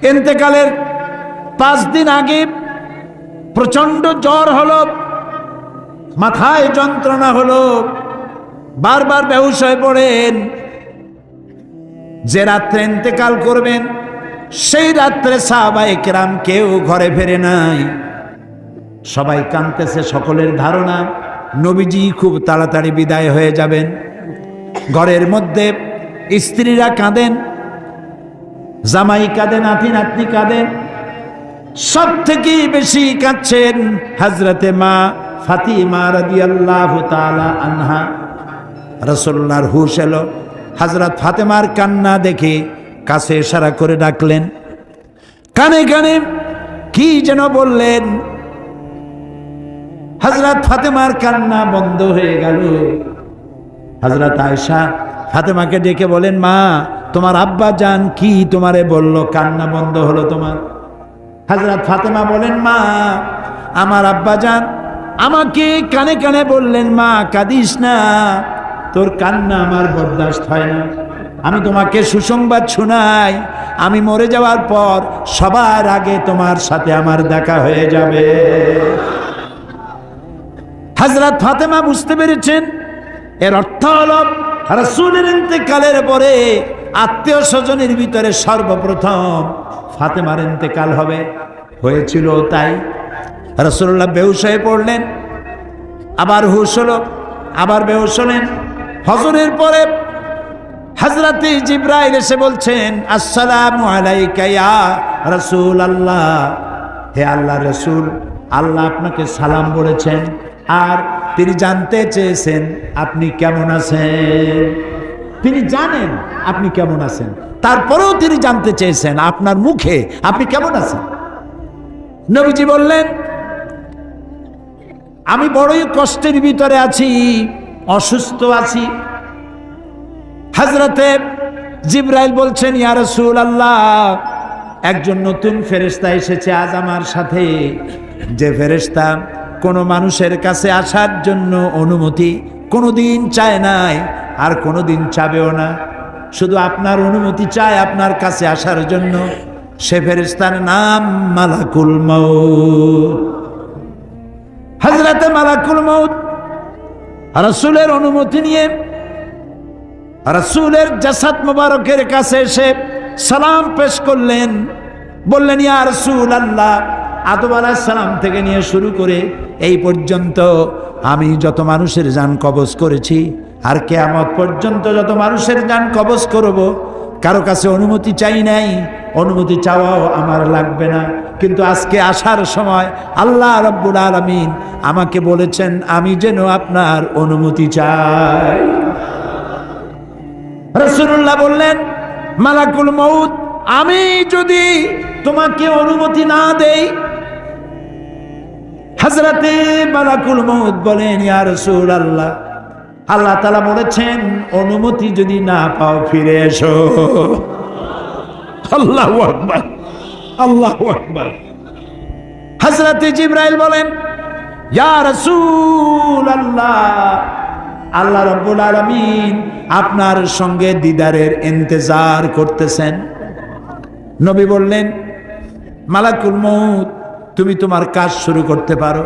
ইন্তেকালের 5 দিন আগে প্রচন্ড জ্বর হলো, মাথায় যন্ত্রণা হলো, বারবার বেহুশ হয়ে পড়েন। যে রাত্রে ইন্তেকাল করবেন সেই রাত্রে সাহাবায়ে কেরাম কেউ ঘরে ফেরে নাই, সবাই কাঁদতেছে। সকলের ধারণা নবীজি খুব তাড়াতাড়ি বিদায় হয়ে যাবেন। ঘরের মধ্যে স্ত্রীরা কাঁদেন, জামাই কাঁদে, নাতি নাতনি কাঁদেন। সব থেকে বেশি কাঁদছেন হযরতে মা ফাতিমা রাদিয়াল্লাহু তাআলা আনহা। রাসূলুল্লাহর হুশ এলো, হযরত ফাতেমার কান্না দেখে কাছে ইশারা করে ডাকলেন, কানে কানে কি যেন বললেন। হযরত ফাতেমার কান্না বন্ধ হয়ে গেল। হযরত আয়েশা ফাতেমাকে ডেকে বলেন, মা তোমার আব্বা জান কি তোমারে বলল, কান্না বন্ধ হলো তোমার? হযরত ফাতেমা বলেন, মা আমার আব্বা জান আমাকে কানে কানে বললেন, মা কাঁদিস না, তোর কান্না আমার বরদাস্ত হয় না। আমি তোমাকে সুসংবাদ শোনাই, আমি মরে যাওয়ার পর সবার আগে তোমার সাথে আমার দেখা হয়ে যাবে। হযরত ফাতেমা বুঝতে পেরেছেন এর অর্থ হলো রাসূলের ইন্তেকালের পরে আত্মীয় স্বজনের ভিতরে সর্বপ্রথম ফাতেমার ইন্তেকাল হবে। হয়েছিল তাই। রাসূলুল্লাহ বেহুশ হয়ে পড়লেন, আবার হুশ হলো, আবার বেহুশ হলেন। ফজরের পরে হযরত জিবরাইল এসে বলছেন, আসসালামু আলাইকা ইয়া রাসূলুল্লাহ, হে আল্লাহর রাসূল, আল্লাহ আপনাকে সালাম বলেছেন আর তিনি জানতে চেয়েছেন আপনি কেমন আছেন। তিনি জানেন আপনি কেমন আছেন, তারপরেও তিনি জানতে চেয়েছেন আপনার মুখে আপনি কেমন আছেন। নবীজি বললেন, আমি বড়ই কষ্টের ভিতরে আছি, অসুস্থ আছি। হযরতে জিবরাইল বলছেন, ইয়া রাসূলুল্লাহ, একজন নতুন ফেরেশতা এসেছে আজ আমার সাথে, যে ফেরেশতা কোনো মানুষের কাছে আসার জন্য অনুমতি কোনোদিন চায় নাই আর কোনোদিন চাবেও না, শুধু আপনার অনুমতি চায় আপনার কাছে আসার জন্য। সে ফেরেশতার নাম মালাকুল মউত। হযরতে মালাকুল মউত রাসূলের অনুমতি নিয়ে রাসূলের জাসাদ মুবারকের কাছে এসে সালাম পেশ করলেন। বললেন, ইয়া রাসূলুল্লাহ, আদম আলাইহিস সালাম থেকে নিয়ে শুরু করে এই পর্যন্ত আমি যত মানুষের জান কবজ করেছি আর কিয়ামত পর্যন্ত যত মানুষের জান কবজ করব, কারো কাছে অনুমতি চাই নাই, অনুমতি চাওয়াও আমার লাগবে না। কিন্তু আজকে আসার সময় আল্লাহ রাব্বুল আলামিন আমাকে বলেছেন আমি যেন আপনার অনুমতি চাই। রাসূলুল্লাহ বললেন, মালাকুল মউত, আমি যদি তোমাকে অনুমতি না দেই? হযরতে মালাকুল মউত বলেন, ইয়া রাসূলুল্লাহ, আল্লাহ তাআলা বলেছেন অনুমতি যদি না পাও ফিরে এসো। আল্লাহু আকবার, আল্লাহু আকবার। হযরতে জিবরাইল বলেন, ইয়া রাসূলুল্লাহ, আল্লাহ রাব্বুল আলামিন আপনার সঙ্গে দিদারের ইন্তজার করতেছেন। নবী বললেন, মালাকুল মউত, তুমি তোমার কাজ শুরু করতে পারো।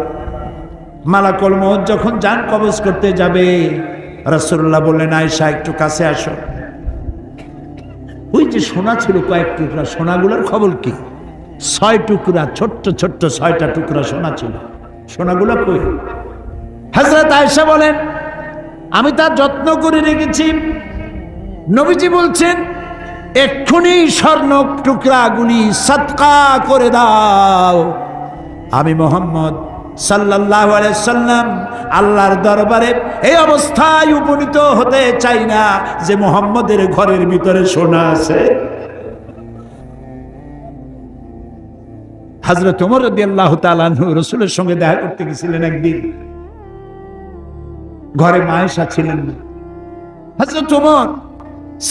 মালাকুল মউত যখন জান কবজ করতে যাবে, রাসূলুল্লাহ বললেন, আয়েশা একটু কাছে আসো। ওই যে সোনা ছিল কয়েক টুকরা, সোনাগুলোর খবর কি? 6 টুকরা, ছোট্ট ছোট্ট 6টা টুকরা সোনা ছিল, সোনাগুলো কই? হযরত আয়েশা বলেন, আমি তার যত্ন করে রেখেছি। নবীজি বলছেন, এক্ষুনি স্বর্ণ টুকরাগুলি সদকা করে দাও। আমি মুহাম্মদ সাল্লাল্লাহু আলাইহি সাল্লাম আল্লাহর দরবারে এই অবস্থায় উপনীত হতে চাই না যে মুহাম্মদের ঘরের ভিতরে সোনা আছে। হযরত ওমর রাদিয়াল্লাহু তাআলা আনহু রাসূলের সঙ্গে দেখা করতে গেছিলেন একদিন। ঘরে মা আয়েশা ছিলেন না। হযরত ওমর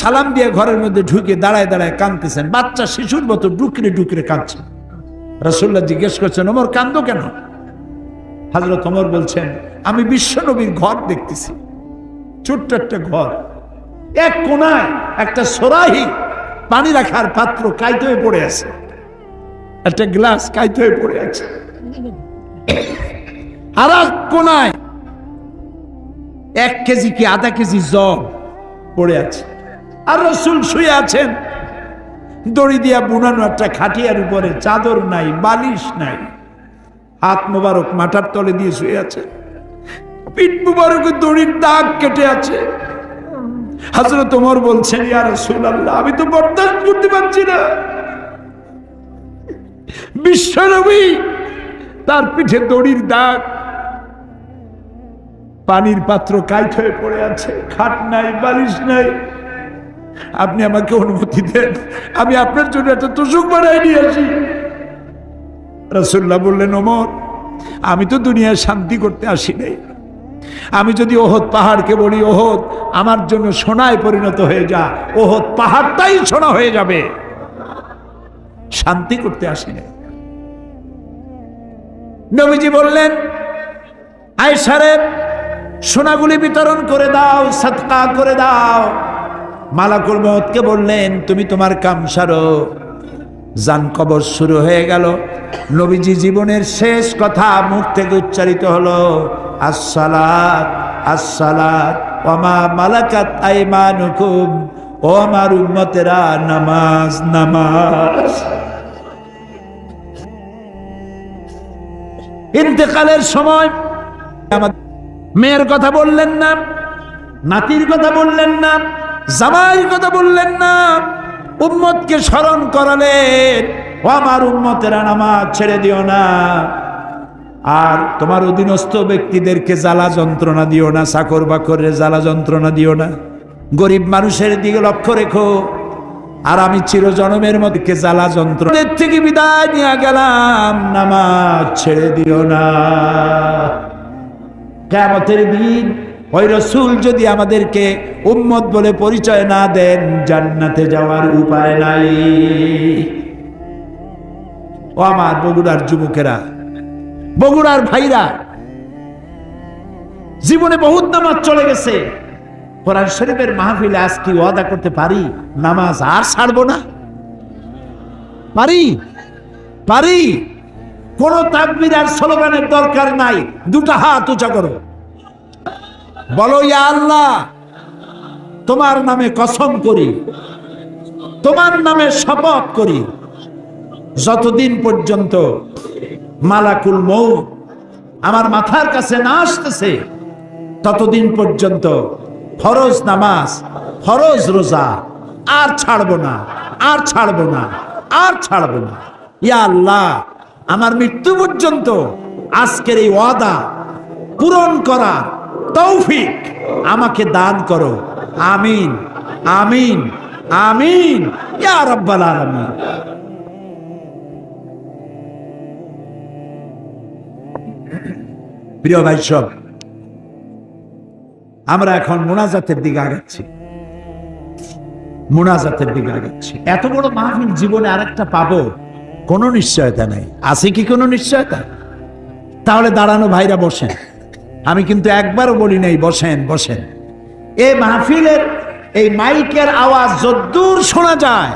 সালাম দিয়ে ঘরের মধ্যে ঢুকে দাঁড়ায় দাঁড়ায় কাঁদতেছেন, বাচ্চা শিশুর মতো ডুকরে ডুকরে কাঁদছে। রাসূলুল্লাহ জিজ্ঞেস করছেন, ওমর কাঁদো কেন? হযরত ওমর বলছেন, আমি বিশ্বনবীর ঘর দেখতেছি, ছোট্ট একটা ঘর, এক কোনায় একটা সরাহি পানি রাখার পাত্র কাইতে হয়ে পড়ে আছে, একটা গ্লাস কাইতে হয়ে পড়ে আছে, আর এক কোনায় 1 কেজি কি আধা কেজি জব পড়ে আছে, আর রাসূল শুয়ে আছেন দড়ি দিয়া বুনানো একটা খাটিয়ার উপরে, চাদর নাই, বালিশ নাই, হাত মোবারক মাথার তলে দিয়ে শুয়ে আছে, পিঠ মোবারকে দড়ির দাগ কেটে আছে। হযরত ওমর বলছেন, ইয়া রাসূলুল্লাহ, আমি তো বরদাস্ত করতে পারছি না। বিশ্বনবী, তার পিঠে দড়ির দাগ, পানির পাত্র কাইট হয়ে পড়ে আছে, খাট নাই, বালিশ নাই, আপনি আমাকে অনুমতি দেন, আমি আপনার জন্য একটা তোষক বানাই নিয়ে আসি। রাসূলুল্লাহ বললেন, ওমর, আমি তো দুনিয়ায় শান্তি করতে আসি নাই। আমি যদি ওহদ পাহাড়কে বলি, ওহদ আমার জন্য সোনায় পরিণত হয়ে যা, ওহদ পাহাড়টাই সোনা হয়ে যাবে। শান্তি করতে আসি নাই। নবীজি বললেন, আয়েশারে সোনাগুলি বিতরণ করে দাও, সাদকা করে দাও। মালাকুল মউতকে বললেন, তুমি তোমার কাম সারো। জান কবর শুরু হয়ে গেল। নবীজি জীবনের শেষ কথা মুখ থেকে উচ্চারিত হলো, আসসালাত আসসালাত ওয়া মা মালাকাত আইমানুকুম, ও আমার উম্মতেরা, নামাজ নামাজ। ইন্তেকালের সময় আমার মেয়ের কথা বললেন না, নাতির কথা বললেন না, জামাইয়ের কথা বললেন না, উম্মতকে স্মরণ করালেন, ও আমার উম্মতেরা, নামাজ ছেড়ে দিও না, আর তোমার অধীনস্থ ব্যক্তিদেরকে জ্বালা যন্ত্রণা দিও না, চাকর বাকরের জ্বালা যন্ত্রণা দিও না, গরিব মানুষের দিকে লক্ষ্য রেখো, আর আমি চিরজনমের মধ্যে জ্বালা যন্ত্রণাদের থেকে বিদায় নিয়ে গেলাম, নামাজ ছেড়ে দিও না। কিয়ামতের দিন ওই রাসূল যদি আমাদেরকে উম্মত বলে পরিচয় না দেন, জান্নাতে যাওয়ার উপায় নাই। ও আমার বগুড়ার যুবকেরা, বগুড়ার ভাইরা, জীবনে বহুত নামাজ চলে গেছে, কোরআন শরীফের মাহফিলে আজ কি ওয়াদা করতে পারি নামাজ আর ছাড়বো না? পারি? পারি? কোন তাকবীর আর স্লোগানের দরকার নাই, দুটা হাত উঁচা করো, বলো, ইয়া আল্লাহ, তোমার নামে কসম করি, তোমার নামে শপথ করি, যতদিন পর্যন্ত মালাকুল মউত আমার মাথার কাছে না আসতেছে, ততদিন পর্যন্ত ফরজ নামাজ, ফরজ রোজা আর ছাড়বো না, আর ছাড়বো না, আর ছাড়বো না। ইয়া আল্লাহ, আমার মৃত্যু পর্যন্ত আজকের এই ওয়াদা পূরণ করার তৌফিক আমাকে দান করো। আমিন, আমিন, আমিন ইয়া রাব্বাল আলামিন। প্রিয় ভাই সব, আমরা এখন মুনাজাতের দিকে আগাচ্ছি, মুনাজাতের দিকে আগাচ্ছি। এত বড় মাহফিল জীবনে আরেকটা পাবো কোনো নিশ্চয়তা নাই। আছে কি কোনো নিশ্চয়তা? তাহলে দাঁড়ানো ভাইরা বসেন, আমি কিন্তু একবারও বলি নাই বসেন বসেন। এই মাহফিলের এই মাইকের আওয়াজ যদ্দূর শোনা যায়,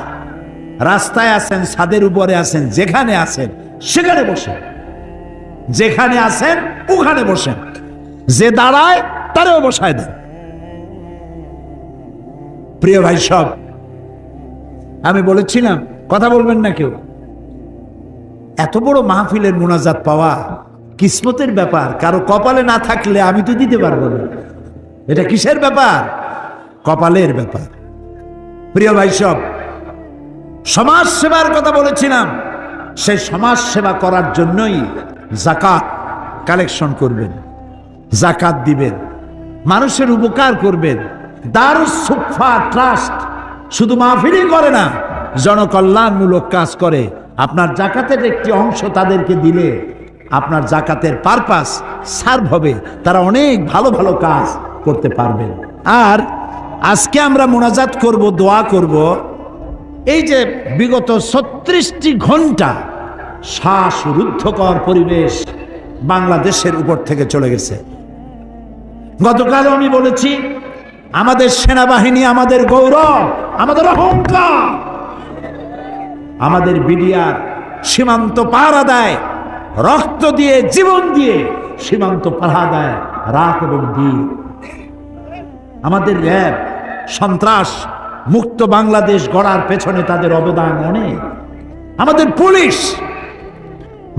রাস্তায় আছেন, ছাদের উপরে আছেন, যেখানে আছেন সেখানে বসেন, যেখানে আছেন ওখানে বসেন, যে দাঁড়ায় তারেও বসায় দেন। প্রিয় ভাই সব, আমি বলেছিলাম কথা বলবেন না কেউ। এত বড় মাহফিলের মুনাজাত পাওয়া কিসমতের ব্যাপার, কারো কপালে না থাকলে আমি তো দিতে পারবো না। এটা কিসের ব্যাপার? কপালের ব্যাপার। প্রিয় ভাই সব, সমাজ সেবার কথা বলেছিলাম, সেই সমাজ সেবা করার জন্যই যাকাত কালেকশন করবেন, যাকাত দিবেন, মানুষের উপকার করবেন। দারুস সুফা ট্রাস্ট শুধু মাহফিলই করে না, জনকল্যাণমূলক কাজ করে। আপনার যাকাতের একটি অংশ তাদেরকে দিলে আপনার যাকাতের পারপাস সার্ভ হবে, তারা অনেক ভালো ভালো কাজ করতে পারবেন। আর আজকে আমরা মোনাজাত করব, দোয়া করব। এই যে বিগত 36টি ঘন্টা শ্বাসরুদ্ধকর পরিবেশ বাংলাদেশের উপর থেকে চলে গেছে। গতকাল আমি বলেছি, আমাদের সেনাবাহিনী আমাদের গৌরব, আমাদের অহংকার। আমাদের বিডিআর সীমান্ত পাহারা দেয়, রক্ত দিয়ে জীবন দিয়ে সীমান্ত পাহারা দেয় রাত এবং দিন। আমাদের র্যাব সন্ত্রাস মুক্ত বাংলাদেশ গড়ার পেছনে তাদের অবদান অনেক। আমাদের পুলিশ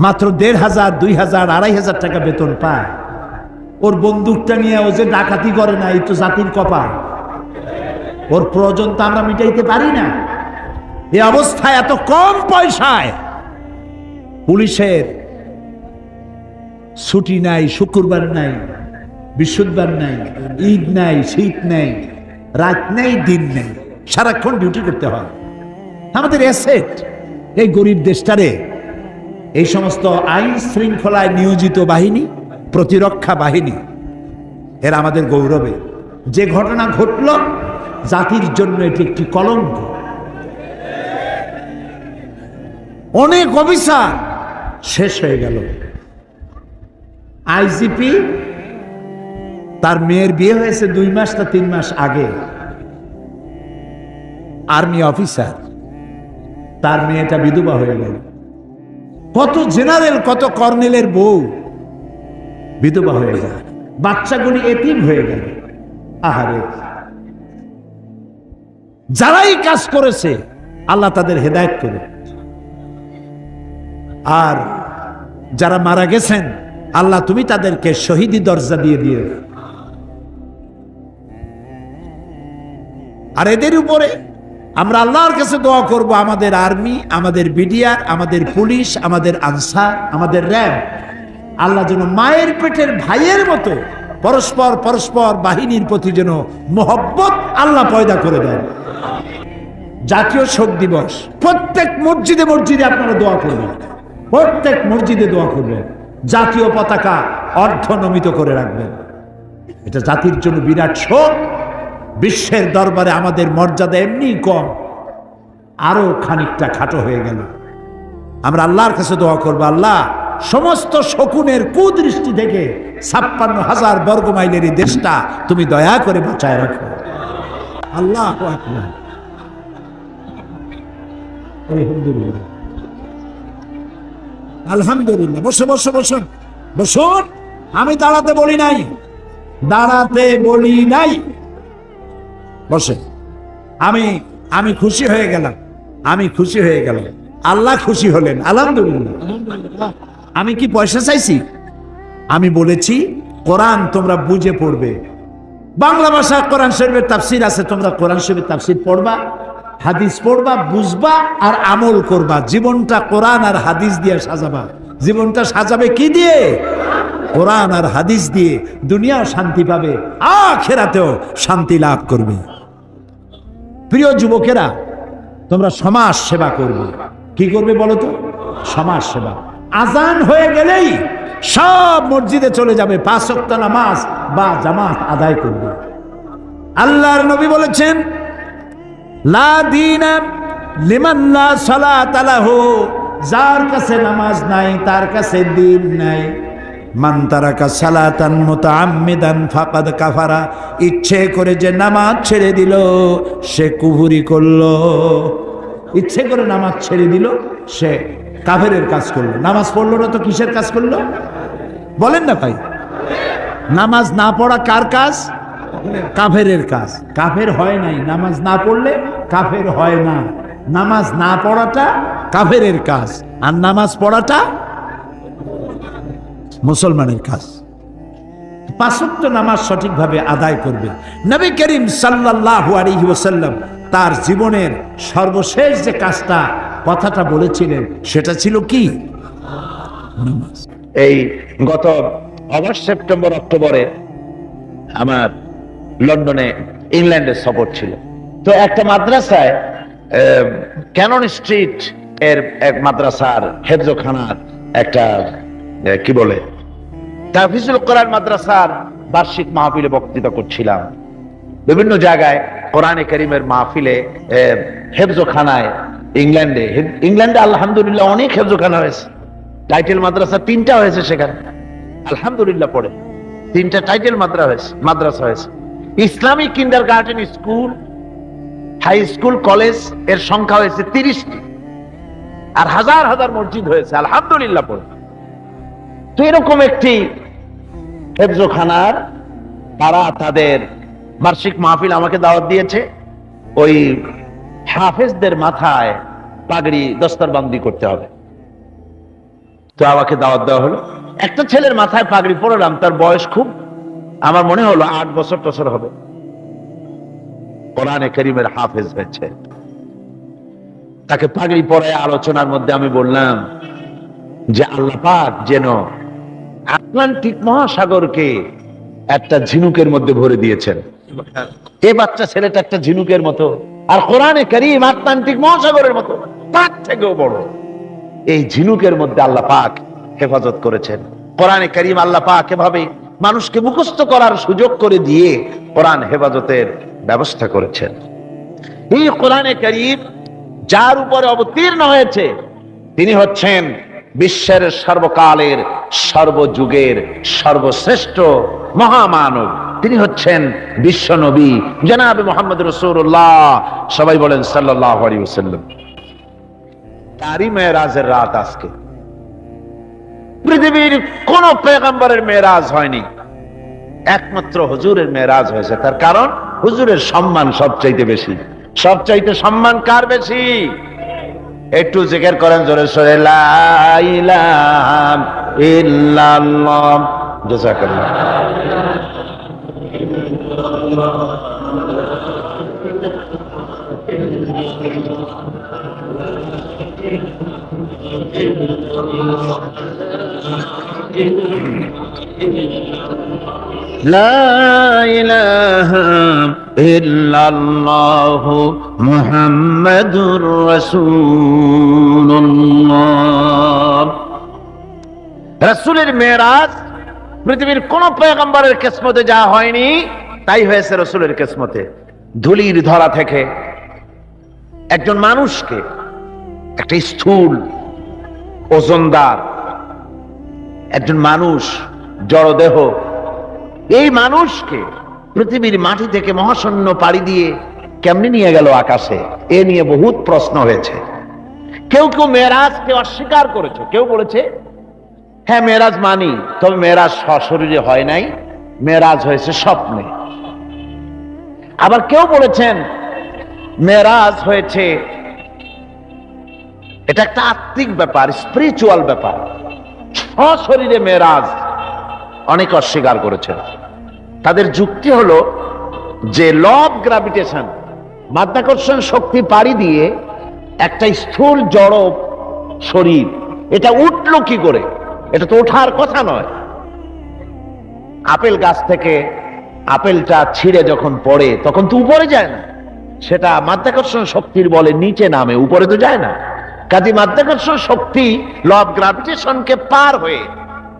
মাত্র ১,৫০০, ২,০০০, ২,৫০০ টাকা বেতন পায়। ওর বন্দুকটা নিয়ে ও যে ডাকাতি করে না, এই তো জাতির কপাল। ওর প্রয়োজন তো আমরা মিটাইতে পারি না। এই অবস্থায় এত কম পয়সায় পুলিশের ছুটি নাই, শুক্রবার নাই, বৃহস্পতিবার নাই, ঈদ নাই, শীত নাই, রাত নেই, দিন নেই, সারাক্ষণ ডিউটি করতে হয়। আমাদের অ্যাসেট এই গরিব দেশটারে এই সমস্ত আইন শৃঙ্খলায় নিয়োজিত বাহিনী, প্রতিরক্ষা বাহিনী, এরা আমাদের গৌরবে। যে ঘটনা ঘটল জাতির জন্য এটি একটি কলঙ্ক। অনেক অফিসার শেষ হয়ে গেল। আইজিপি তার মেয়ের বিয়ে হয়েছে 2 মাস না 3 মাস আগে। আর্মি অফিসার তার মেয়েটা বিধবা হয়ে গেল। কত জেনারেল, কত কর্নেলের বউ বিধবা হয়ে গেল, বাচ্চাগুলি এতিম হয়ে গেল। আহারে, যারাই কাজ করেছে আল্লাহ তাদের হেদায়েত করে, আর যারা মারা গেছেন আল্লাহ তুমি তাদেরকে শহীদি দরজা দিয়ে দিয়ে। আর এদের উপরে আমরা আল্লাহর কাছে দোয়া করব, আমাদের আর্মি, আমাদের বিডিআর, আমাদের পুলিশ, আমাদের আনসার, আমাদের র্যাব, আল্লাহ যেন মায়ের পেটের ভাইয়ের মতো পরস্পর পরস্পর বাহিনীর প্রতি যেন মোহব্বত আল্লাহ পয়দা করে দেন। জাতীয় শোক দিবস প্রত্যেক মসজিদে মসজিদে আপনারা দোয়া করবেন, প্রত্যেক মসজিদে দোয়া করবেন, জাতীয় পতাকা অর্ধনমিত করে রাখবেন। এটা জাতির জন্য বিরাট শোক। বিশ্বের দরবারে আমাদের মর্যাদা এমনি কম, আরো খানিকটা খাটো হয়ে গেল। আমরা আল্লাহর কাছে দোয়া করবো, আল্লাহ সমস্ত শকুনের কুদৃষ্টি থেকে ৫৬,০০০ বর্গ মাইলের এই দেশটা তুমি দয়া করে বাঁচায় রাখো। আল্লাহ আকবার। আলহামদুলিল্লাহ, আলহামদুলিল্লাহ। বসো বসো বসুন, বসুন। আমি দাঁড়াতে বলি নাই, দাঁড়াতে বলি নাই, বসে। আমি খুশি হয়ে গেলাম, আমি খুশি হয়ে গেলাম, আল্লাহ খুশি হলেন, আলহামদুলিল্লাহ। আমি কি পয়সা চাইছি? আমি বলেছি কোরআন তোমরা বুঝে পড়বে। বাংলা ভাষা কোরআন শরীফের তাফসির আছে, তোমরা কোরআন শরীফের তাফসির পড়বা, হাদিস পড়বা, বুঝবা আর আমল করবা। জীবনটা কোরআন আর হাদিস দিয়ে সাজাবা। জীবনটা সাজাবে কি দিয়ে? কোরআন আর হাদিস দিয়ে। দুনিয়াও শান্তি পাবে, আখিরাতেও শান্তি লাভ করবে। প্রিয় যুবকেরা, তোমরা সমাজ সেবা করবে। কি করবে বলো তো? সমাজ সেবা। আজান হয়ে গেলেই সব মসজিদে চলে যাবে, 5 ওয়াক্ত নামাজ বা জামাত আদায় করবে। আল্লাহর নবী বলেছেন, লা দীনা লিমান লা সালাতা লাহু, যার কাছে নামাজ নাই তার কাছে দিন নাই। মান তারাকা সালাতান মুতাআম্মিদান ফাকাদ কাফারা, ইচ্ছে করে যে নামাজ ছেড়ে দিল সে কুফরি করলো। ইচ্ছে করে নামাজ ছেড়ে দিল সে কাফেরের কাজ করলো। নামাজ পড়লো না তো কিসের কাজ করলো বলেন না ভাই? নামাজ না পড়া কার কাজ? কাফেরের কাজ। কাফের হয় নাই, নামাজ না পড়লে কাফের হয় না। নামাজ না পড়াটা কাফেরের কাজ, আর নামাজ পড়াটা মুসলমানের কাজ। 5 ওয়াক্ত নামাজ সঠিকভাবে আদায় করবে। নবী করিম সাল্লাল্লাহু আলাইহি ওয়াসাল্লাম তার জীবনের সর্বশেষ যে কাজটা, কথাটা বলেছিলেন, সেটা ছিল কি? নামাজ। এই গত অগস্ট, সেপ্টেম্বর, অক্টোবরে আমার লন্ডনে ইংল্যান্ডের সফর ছিল। তো একটা মাদ্রাসায়, ক্যানন স্ট্রিট এর এক মাদ্রাসার হেফজখানার একটা কি বলে তাহফিজুল কোরআন মাদ্রাসার বার্ষিক মাহফিলে বক্তৃতা করছিলাম। বিভিন্ন জায়গায় কোরআনে কারীমের মাহফিলে, হেফজখানায় ইংল্যান্ডে আলহামদুলিল্লাহ অনেক হেফজখানা হয়েছে। টাইটেল মাদ্রাসা 3টা হয়েছে সেখানে, আলহামদুলিল্লাহ পড়ে 3টা টাইটেল মাদ্রাসা হয়েছে। Islamic kindergarten school, high school, college এর সংখ্যা হয়েছে 30টি। আর হাজার হাজার মসজিদ হয়েছে আলহামদুলিল্লাহ পড়ে। তো এরকম একটি হেফজখানার তারা তাদের বার্ষিক মাহফিল আমাকে দাওয়াত দিয়েছে। ওই হাফেজদের মাথায় পাগড়ি দস্তরবন্দি করতে হবে, তো আমাকে দাওয়াত দেওয়া হলো। একটা ছেলের মাথায় পাগড়ি পরালাম, তার বয়স খুব, আমার মনে হলো 8 বছর হবে, কোরআনে কারীমের হাফেজ হয়েছে। তাকে পাগড়ি পরায় আলোচনার মধ্যে আমি বললাম যে আল্লাহ পাক যেন আটলান্টিক মহাসাগরকে একটা ঝিনুকের মধ্যে ভরে দিয়েছেন। এই বাচ্চা ছেলেটা একটা ঝিনুকের মতো, আর কোরআনে কারীম আটলান্টিক মহাসাগরের মতো, তার থেকেও বড়। এই ঝিনুকের মধ্যে আল্লাহ পাক হেফাজত করেছেন। কোরআনে কারীম আল্লাহ পাক এভাবে মানুষকে মুখস্থ করার সুযোগ করে দিয়ে কোরআন হেফাজতের ব্যবস্থা করেছেন। এই কোরআনে কারীম যার উপরে অবতীর্ণ হয়েছে তিনি হচ্ছেন বিশ্বের সর্বকালের সর্বযুগের সর্বশ্রেষ্ঠ মহামানব। তিনি হচ্ছেন বিশ্ব নবী জনাবে মুহাম্মদ রাসূলুল্লাহ, সবাই বলেন সাল্লাল্লাহু আলাইহি ওয়াসাল্লাম। তারই মেরাজের রাত আজকে। পৃথিবীর কোন পয়গম্বরের মেরাজ হয়নি, একমাত্র হুজুরের মেরাজ হয়েছে। তার কারণ হুজুরের সম্মান সবচাইতে বেশি। সবচাইতে সম্মান কার বেশি? একটু জিকির করেন জোরে সোরে, লা ইলাহা ইল্লাল্লাহ। জাযাকাল্লাহ। লা ইলাহা ইল্লাল্লাহ মুহাম্মাদুর রাসূলুল্লাহ। রাসূলের মেরাজ পৃথিবীর কোন পয়গম্বরের কিসমতে যা হয়নি তাই হয়েছে রাসূলের কিসমতে। ধুলির ধরা থেকে একজন মানুষকে, একটা স্থূল ওজনদার একজন মানুষ, জড়দেহ, এই মানুষকে পৃথিবীর মাটি থেকে মহাশূন্য পাড়ি দিয়ে কেমনে নিয়ে গেল আকাশে, এ নিয়ে বহুত প্রশ্ন হয়েছে। কেউ কেউ মেরাজকে অস্বীকার করেছে, কেউ বলেছে হ্যাঁ মেরাজ মানি, তবে মেরাজ সশরীরে হয় নাই, মেরাজ হয়েছে স্বপ্নে। আবার কেউ বলেছেন মেরাজ হয়েছে, এটা একটা আত্মিক ব্যাপার, স্পিরিচুয়াল ব্যাপার। সশরীরে মেরাজ অনেক অস্বীকার করেছেন। তাদের যুক্তি হলো যে ল অফ গ্রাভিটেশন, মাধ্যাকর্ষণ শক্তি পাড়ি দিয়ে একটা স্থূল জড় শরীর, এটা উঠলো কি করে? এটা তো ওঠার কথা নয়। আপেল গাছ থেকে আপেলটা ছিঁড়ে যখন পড়ে তখন তো উপরে যায় না, সেটা মাধ্যাকর্ষণ শক্তির বলে নিচে নামে, উপরে তো যায় না। কাজে মাধ্যাকর্ষণ শক্তি ল অফ গ্রাভিটেশনকে পার হয়ে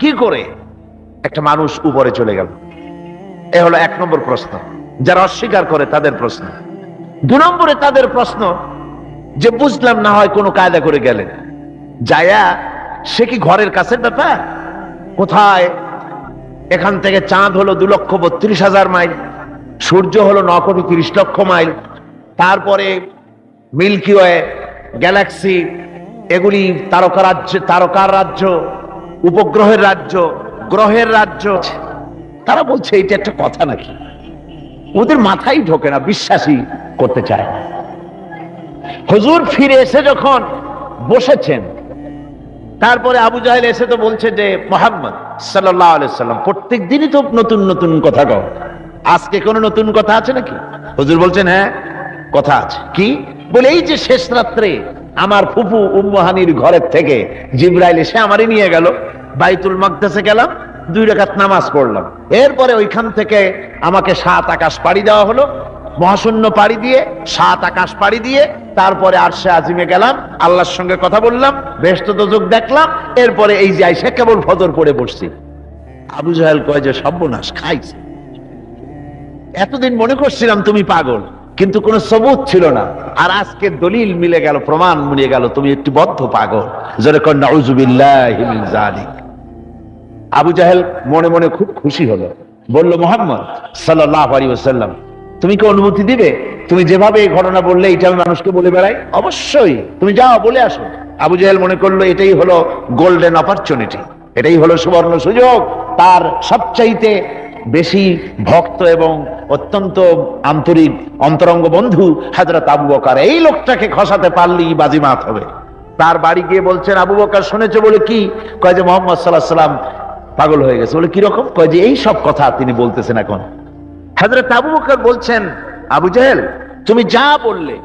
কি করে একটা মানুষ উপরে চলে গেল? এ হলো 1 নম্বর প্রশ্ন, যারা অস্বীকার করে তাদের প্রশ্ন। 2 নম্বরে তাদের প্রশ্ন যে বুঝলাম না হয় কোনো কায়দা করে গেলেন, যায়া সে কি ঘরের কাছের ব্যাপার? কোথায়? এখান থেকে চাঁদ হলো 2,32,000 মাইল, সূর্য হলো 9,30,00,000 মাইল, তারপরে মিল্কি ওয়ে, গ্যালাক্সি, এগুলি তারকার রাজ্য, উপগ্রহের রাজ্য, গ্রহের রাজ্য। তারা বলছে এটা একটা কথা নাকি? ওদের মাথায় ঢোকে না, বিশ্বাসই করতে চায় না। হুজুর ফিরে এসে যখন বসেছেন, তারপরে আবু জাহেল এসে তো বলছে যে মুহাম্মদ সাল্লাল্লাহু আলাইহি সাল্লাম প্রত্যেক দিনই তো নতুন নতুন কথা কও, আজকে কোনো নতুন কথা আছে নাকি? হুজুর বলছেন হ্যাঁ কথা আছে। কি বলে? এই যে শেষ রাত্রে আমার ফুফু উম্মু হানির ঘরের থেকে জিবরাইল এসে আমারে নিয়ে গেল, বাইতুল মাকদাসে গেলাম, 2 রাকাত নামাজ পড়লাম, এরপরে ওইখান থেকে আমাকে 7 আকাশ পাড়ি দেওয়া হলো, মহাশূন্য পাড়ি দিয়ে 7 আকাশ পাড়ি দিয়ে তারপরে আরশে আজিমে গেলাম, আল্লাহর সঙ্গে কথা বললাম, বেহেশত দোজখ দেখলাম, এরপরে এই যে আইসা কেবল ফজর পড়ে বসছি। আবু জাহেল কয় যে সর্বনাশ খাইছে, এতদিন মনে করছিলাম তুমি পাগল, কিন্তু কোনো সবুত ছিল না, আর আজকে দলিল মিলে গেল, প্রমাণ মিলে গেল তুমি একটি বদ্ধ পাগল। জোরে কর নাউযুবিল্লাহি মিন যালিক। আবু জাহেল মনে মনে খুব খুশি হলো, বলল মুহাম্মদ সাল্লাল্লাহু আলাইহি ওয়াসাল্লাম তুমি কি অনুমতি দিবে? তুমি যেভাবে এই ঘটনা বললে এটা আমি মানুষকে বলে বেড়াই? অবশ্যই, তুমি যাও বলে আসো। আবু জাহেল মনে করলো এটাই হলো গোল্ডেন অপরচুনিটি, এটাই হলো সুবর্ণ সুযোগ। তার সবচাইতে বেশি ভক্ত এবং অত্যন্ত আন্তরিক অন্তরঙ্গ বন্ধু হযরত আবু বকর, এই লোকটাকে খসাতে পারলেই বাজিমাত হবে। তার বাড়ি গিয়ে বলছেন, আবু বকর শুনেছে বলে কি? কয় যে মুহাম্মদ সাল্লাল্লাহু আলাইহি সাল্লাম পাগল হয়ে গেছে। বলে কিরকম? কয় যে এই সব কথা তিনি বলতেছেন এখন। হযরত আবু বকর বলছেন, আবু জাহেল তুমি যা বললে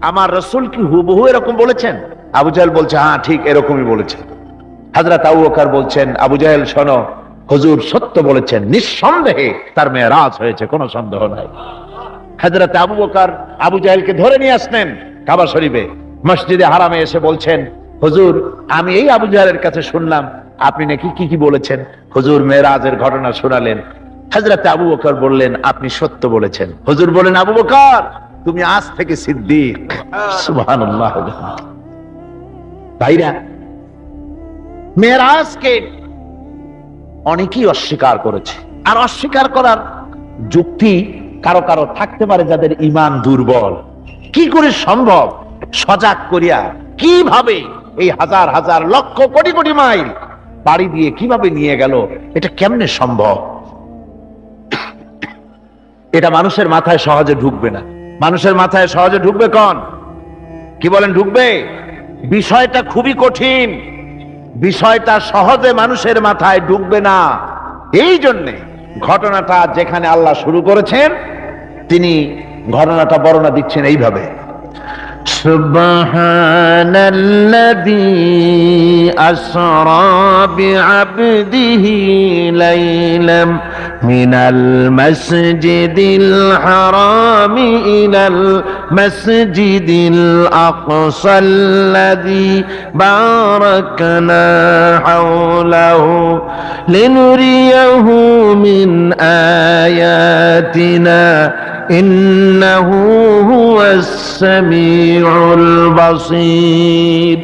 আমার রাসূল কি হুবহু এরকম বলেছেন? আবু জাহেল বলছে, হ্যাঁ ঠিক এরকমই বলেছেন। হযরত আবু বকর বলছেন, আবু জাহেল শোনো, হুজুর সত্য বলেছেন, নিঃসন্দেহে তার মেরাজ হয়েছে, কোনো সন্দেহ নাই। হযরত আবু বকর আবু জাহেলকে ধরে নিয়ে আসলেন কাবা শরীফে, মসজিদে হারামে এসে বলছেন, হুজুর আমি এই আবু জাহেলের কাছে শুনলাম আপনি নাকি কি কি বলেছেন। হুজুর মেরাজের ঘটনা শোনালেন। হযরত আবু বকর বললেন, আপনি সত্য বলেছেন। হুজুর বলেন, আবু বকর তুমি আজ থেকে সিদ্দিক। সুবহানাল্লাহ। ভাইরা, মেরাজকে অনেকেই অস্বীকার করেছে, আর অস্বীকার করার যুক্তি কারো কারো থাকতে পারে যাদের ঈমান দুর্বল। কি করে সম্ভব? সজাগ করিয়া কিভাবে এই হাজার হাজার লক্ষ কোটি কোটি মাইল পাড়ি দিয়ে কিভাবে নিয়ে গেল, এটা কেমনে সম্ভব? এটা মানুষের মাথায় সহজে ঢুকবে না। মানুষের মাথায় সহজে ঢুকবে কোন? কি বলেন ঢুকবে? বিষয়টা খুবই কঠিন, বিষয়টা সহজে মানুষের মাথায় ঢুকবে না। এই জন্যে ঘটনাটা যেখানে আল্লাহ শুরু করেছেন, তিনি ঘটনাটা বর্ণনা দিচ্ছেন এইভাবে, সুবহানাল্লাযী আসরা বিআবদিহি লাইলাম মিনাল মাসজিদিল হারামি ইলাল মাসজিদিল আকসাল্লাযী বারাকনা হাওলাহু লিনুরিয়াহু মিন আয়াতিনা ইন্নাহু হুয়াস সামিউল বাসীর।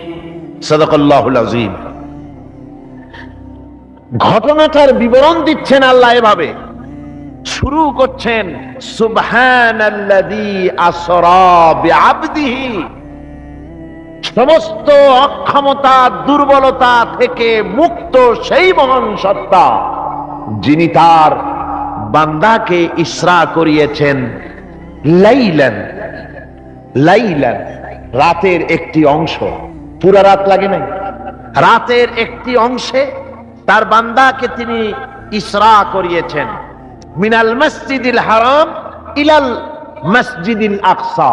সাদাকাল্লাহুল আযীম। ঘটনাটার বিবরণ দিচ্ছেন আল্লাহ এভাবে, শুরু করছেন সুবহানাল্লাযী আসরা বিআবদিহি, সমস্ত অক্ষমতা দুর্বলতা থেকে মুক্ত সেই মহান সত্তা যিনি তার বান্দাকে ইসরা করিয়েছেন লাইলান, লাইলান রাতের একটি অংশ, পুরা রাত লাগে নাই, রাতের একটি অংশে তার বান্দাকে তিনি ইসরা করিয়েছেন। মিনাল মসজিদিল হারাম ইলাল মসজিদিল আকসা,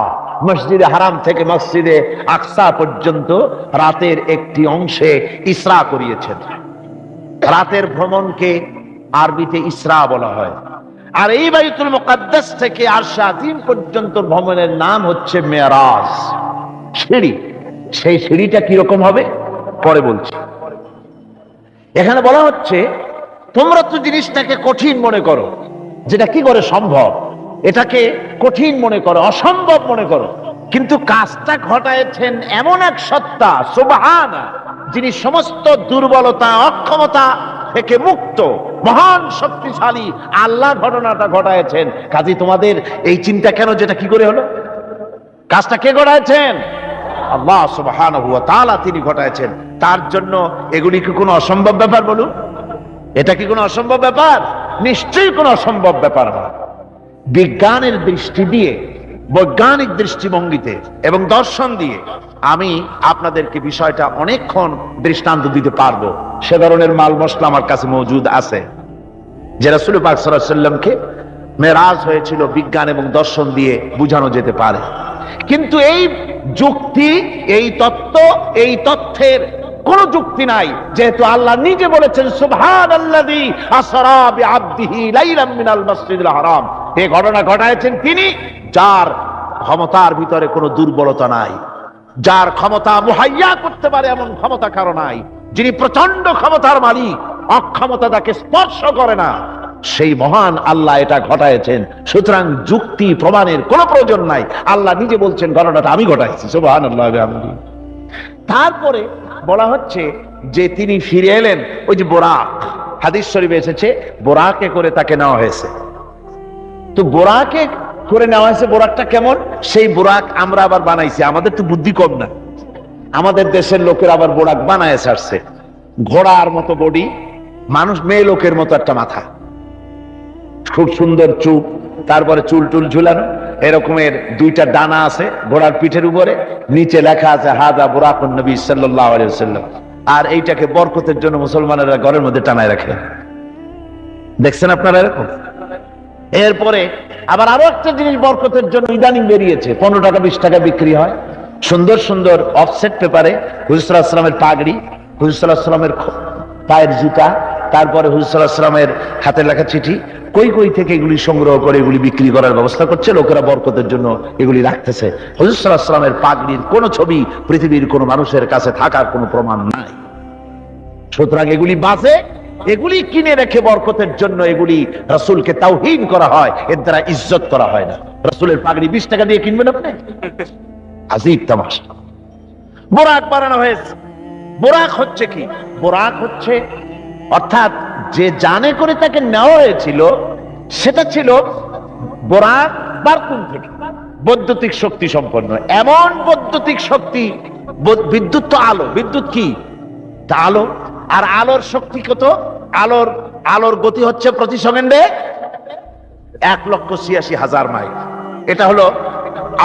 মসজিদে হারাম থেকে মসজিদে আকসা পর্যন্ত রাতের একটি অংশে ইসরা করিয়েছেন। রাতের ভ্রমণকে আরবিতে ইসরা বলা হয়। আর এই বাইতুল মুকাদ্দাস থেকে আরশে আজিম পর্যন্ত ভ্রমণের নাম হচ্ছে মেরাজ, সিঁড়ি। সেই সিঁড়িটা কিরকম হবে পরে বলছি। এখানে বলা হচ্ছে তোমরা তো জিনিসটাকে কঠিন মনে করো, যেটা কি করে সম্ভব, এটাকে কঠিন মনে করো, অসম্ভব মনে করো, কিন্তু কাজটা ঘটাচ্ছেন এমন এক সত্তা সুবহানা, যিনি সমস্ত দুর্বলতা অক্ষমতা থেকে মুক্ত, মহান শক্তিশালী আল্লাহ ঘটনাটা ঘটাচ্ছেন। কাজী তোমাদের এই চিন্তা কেন, যেটা কি করে হলো? কাজটা কে ঘটাচ্ছেন? আল্লাহ সুবহানাহু ওয়া তাআলা তিনি ঘটাচ্ছেন। তার জন্য এগুলি কি কোনো অসম্ভব ব্যাপার? বলুন, এটা কি কোনো অসম্ভব ব্যাপার? নিশ্চয়ই কোনো অসম্ভব ব্যাপার না। বিজ্ঞানের দৃষ্টি দিয়ে, বৈজ্ঞানিক দৃষ্টিভঙ্গিতে এবং দর্শন দিয়ে আমি আপনাদেরকে বিষয়টা অনেকক্ষণ দৃষ্টান্ত দিতে পারবো। সে ধরনের মাল মশলা আমার কাছে মজুদ আছে, যে রাসূল পাক সাল্লাল্লাহু আলাইহি ওয়াসাল্লামকে মেরাজ হয়েছিল বিজ্ঞান এবং দর্শন দিয়ে বুঝানো যেতে পারে। কিন্তু এই যুক্তি, এই তত্ত্ব, এই তথ্যের কোন যুক্তি নাই, যেহেতু আল্লাহ নিজে বলেছেন সুবহানাল্লাযী আসরা বিআবদিহি লাইলাম মিনাল মাসজিদিল হারাম। এই ঘটনা ঘটাচ্ছেন তিনি, যার ক্ষমতার ভিতরে কোনো দুর্বলতা নাই, যার ক্ষমতা মুহাইয়া করতে পারে এমন ক্ষমতা কারো নাই, যিনি প্রচন্ড ক্ষমতার মালিক, অক্ষমতা তাকে স্পর্শ করে না, সেই মহান আল্লাহ এটা ঘটাচ্ছেন। সুতরাং যুক্তি প্রমাণের কোনো প্রয়োজন নাই, আল্লাহ নিজে বলছেন ঘটনাটা আমি ঘটাইছি। সুবহানাল্লাহ। তারপরে বলা হচ্ছে যে তিনি ফিরে এলেন, ওই যে বোরাক, হাদিস শরীফে এসেছে বোরাকে করে তাকে নেওয়া হয়েছে। তো বোরাকে করে নেওয়া হয়েছে, বোরাকটা কেমন? সেই বোরাক আমরা আবার বানাইছি, আমাদের তো বুদ্ধি কম না। আমাদের দেশের লোকের আবার বোরাক বানায় ছাড়ছে, ঘোড়ার মতো বডি, মানুষ মেয়ে লোকের মতো একটা মাথা, খুব সুন্দর চুল, তারপরে চুল টুল ঝুলানো, এরকমের দুইটা ডানা আছে ঘোড়ার পিঠের উপরে, নিচে লেখা আছে হাদা বুরাকুন নবী সাল্লাল্লাহু আলাইহি ওয়াসাল্লাম। আর এইটাকে বরকতের জন্য মুসলমানেরা ঘরের মধ্যে টানায় রাখে। দেখছেন আপনারা এরকম? এরপরে আবার আরো একটা জিনিস বরকতের জন্য ইদানিং বেরিয়েছে, 15 টাকা 20 টাকা বিক্রি হয়, সুন্দর সুন্দর অফসেট পেপারে হুজুর সাল্লাল্লাহু আলাইহি ওয়াসাল্লামের পাগড়ি, হুজুর সাল্লাল্লাহু আলাইহি ওয়াসাল্লামের পায়ের জুতা, তারপরে হুজুর সাল্লাল্লাহু আলাইহি ওয়াসাল্লামের হাতের লেখা চিঠি, কই কই থেকে এগুলি সংগ্রহ করে এগুলি বিক্রি করার ব্যবস্থা করছে, লোকেরা বরকতের জন্য এগুলি রাখতেছে। হুজুর সাল্লাল্লাহু আলাইহি ওয়াসাল্লামের পাগড়ির কোন ছবি পৃথিবীর কোন মানুষের কাছে থাকার কোনো প্রমাণ নাই। সুতরাং এগুলি বাজে, এগুলি কিনে রেখে বরকতের জন্য এগুলি রাসূলকে তাওহীন করা হয়, এর দ্বারা ইজ্জত করা হয় না। রাসূলের পাগড়ি 20 টাকা দিয়ে কিনবেন আপনি? আজীব তামাশা। বোরাক বানানো হয়েছে। বোরাক হচ্ছে কি? বোরাক হচ্ছে অর্থাৎ যে জানে করে তাকে নেওয়া হয়েছিল সেটা ছিল বোরাক বারকুন থেকে, বৈদ্যুতিক শক্তি সম্পন্ন, এমন বৈদ্যুতিক শক্তি, বিদ্যুৎ তো আলো, বিদ্যুৎ কি? তা আলো। আর আলোর শক্তি কত? আলোর গতি হচ্ছে প্রতি সেকেন্ডে 1,86,000 মাইল। এটা হলো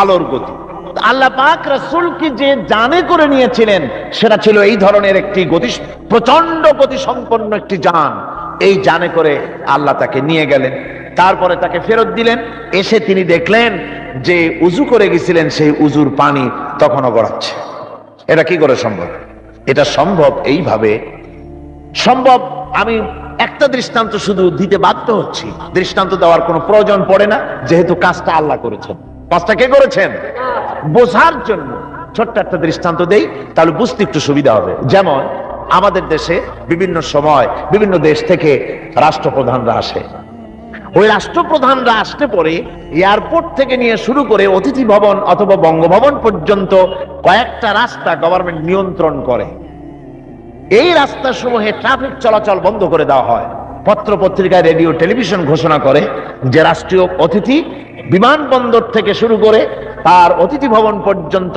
আলোর গতি। আল্লাহ পাক রাসূলকে যে জানে করে নিয়েছিলেন সেটা ছিল এই ধরনের একটি গতি, প্রচন্ড গতি সম্পন্ন একটি যান। এই জানে করে আল্লাহ তাকে নিয়ে গেলেন, তারপরে তাকে ফেরত দিলেন। এসে তিনি দেখলেন যে উজু করে গেছিলেন সেই উজুর পানি তখনও গড়াচ্ছে। এটা কি করে সম্ভব? এটা সম্ভব এইভাবে সম্ভব। আমি একটা দৃষ্টান্ত শুধু দিতে বাধ্য হচ্ছি, দৃষ্টান্ত দেওয়ার কোনো প্রয়োজন পড়ে না, যেহেতু কাজটা আল্লাহ করেছেন। কাজটা কে করেছেন? বোঝার জন্য ছোট্ট একটা দৃষ্টান্ত দেই, তাহলে বুঝতে একটু সুবিধা হবে। যেমন আমাদের দেশে বিভিন্ন সময় বিভিন্ন দেশ থেকে রাষ্ট্রপ্রধানরা আসে। ওই রাষ্ট্রপ্রধানরা আসতে পরে এয়ারপোর্ট থেকে নিয়ে শুরু করে অতিথি ভবন অথবা বঙ্গভবন পর্যন্ত কয়েকটা রাস্তা গভর্নমেন্ট নিয়ন্ত্রণ করে। এই রাস্তাসমূহে ট্রাফিক চলাচল বন্ধ করে দেওয়া হয়। পত্র পত্রিকায়, রেডিও, টেলিভিশন ঘোষণা করে যে রাষ্ট্রীয় অতিথি বিমানবন্দর থেকে শুরু করে তার অতিথি ভবন পর্যন্ত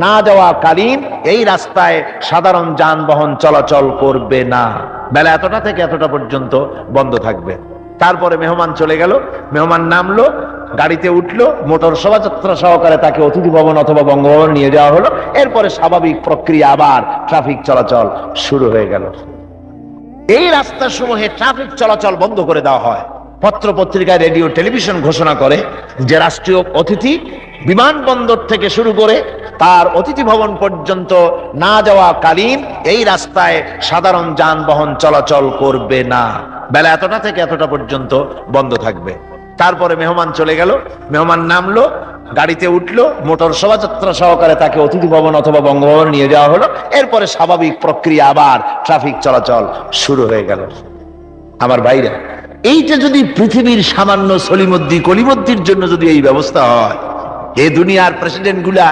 না যাওয়া কালীন এই রাস্তায় সাধারণ যানবাহন চলাচল করবে না, বেলা এতটা থেকে এতটা পর্যন্ত বন্ধ থাকবে। তারপরে মেহমান চলে গেল, মেহমান নামলো, গাড়িতে উঠলো, মোটর শোভাযাত্রা সহকারে তাকে অতিথি ভবন অথবা বঙ্গভবন নিয়ে যাওয়া হলো। এরপরে স্বাভাবিক প্রক্রিয়া, আবার ট্রাফিক চলাচল শুরু হয়ে গেল। এই রাস্তাসমূহে ট্রাফিক চলাচল বন্ধ করে দেওয়া হয়। পত্র পত্রিকায়, রেডিও, টেলিভিশন ঘোষণা করে যে রাষ্ট্রীয় অতিথি বিমানবন্দর থেকে শুরু করে তার অতিথি ভবন পর্যন্ত না যাওয়া কালীন এই রাস্তায় সাধারণ যানবাহন চলাচল করবে না, বেলা এতটা থেকে এতটা পর্যন্ত বন্ধ থাকবে। তারপরে মেহমান চলে গেল, মেহমান নামলো, গাড়িতে উঠলো, মোটর শোভাযাত্রা সহকারে তাকে অতিথি ভবন অথবা বঙ্গভবন নিয়ে যাওয়া হলো। এরপরে স্বাভাবিক প্রক্রিয়া, আবার ট্রাফিক চলাচল শুরু হয়ে গেল। আমার ভাইরা, এইটা যদি পৃথিবীর সামান্য সলিমদ্দি কলিমদ্দির জন্য যদি এই ব্যবস্থা হয়, এই দুনিয়ার প্রেসিডেন্ট গুলা,